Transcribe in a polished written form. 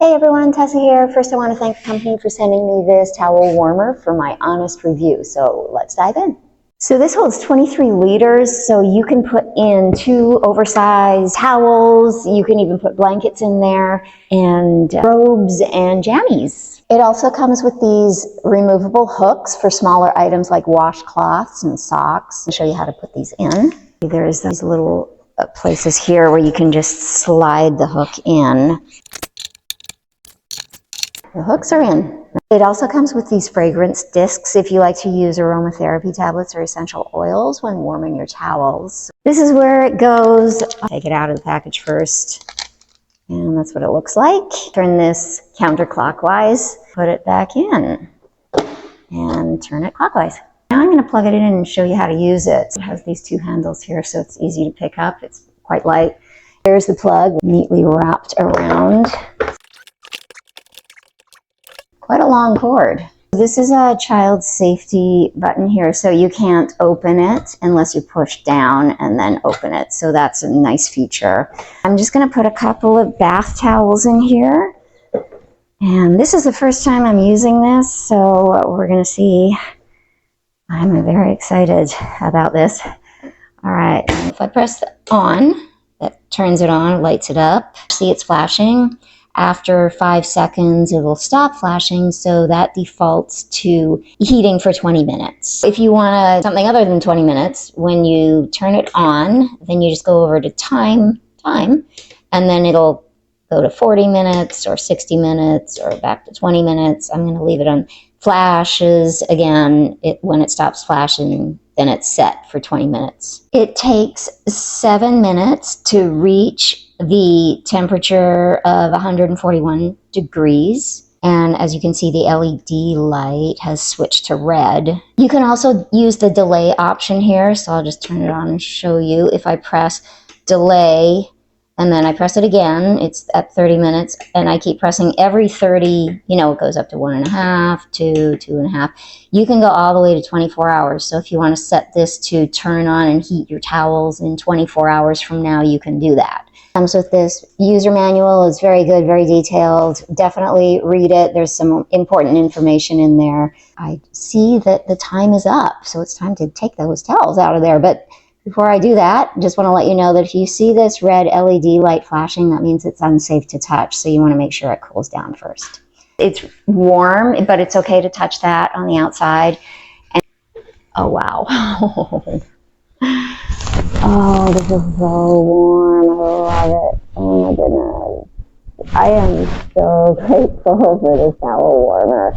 Hey everyone, Tessa here. First I want to thank the company for sending me this towel warmer for my honest review. So let's dive in. So this holds 23 liters, so you can put in 2 oversized towels. You can even put blankets in there and robes and jammies. It also comes with these removable hooks for smaller items like washcloths and socks. I'll show you how to put these in. There's these little places here where you can just slide the hook in. The hooks are in. It also comes with these fragrance discs if you like to use aromatherapy tablets or essential oils when warming your towels. This is where it goes. I'll take it out of the package first. And that's what it looks like. Turn this counterclockwise, put it back in, and turn it clockwise. Now I'm going to plug it in and show you how to use it. It has these 2 handles here, so it's easy to pick up. It's quite light. There's the plug, neatly wrapped around. Quite a long cord. This is a child safety button here, so you can't open it unless you push down and then open it. So that's a nice feature. I'm just going to put a couple of bath towels in here. And this is the first time I'm using this, so we're going to see. I'm very excited about this. All right, if I press on, that turns it on, lights it up. See, it's flashing. After 5 seconds, it will stop flashing, so that defaults to heating for 20 minutes. If you want something other than 20 minutes, when you turn it on, then you just go over to time, and then it'll go to 40 minutes or 60 minutes or back to 20 minutes. I'm going to leave it on flashes again. When it stops flashing, then it's set for 20 minutes. It takes 7 minutes to reach the temperature of 141 degrees. And as you can see, the LED light has switched to red. You can also use the delay option here. So I'll just turn it on and show you. If I press delay and then I press it again, it's at 30 minutes, and I keep pressing every 30, it goes up to 1.5, 2, 2.5. You can go all the way to 24 hours. So if you want to set this to turn on and heat your towels in 24 hours from now, you can do that. Comes with this user manual. It's very good, very detailed. Definitely read it. There's some important information in there. I see that the time is up, so it's time to take those towels out of there. But before I do that, just want to let you know that if you see this red LED light flashing, that means it's unsafe to touch. So you want to make sure it cools down first. It's warm, but it's okay to touch that on the outside. And, oh, wow. Oh, this is so warm. I love it. Oh my goodness. I am so grateful for this towel warmer.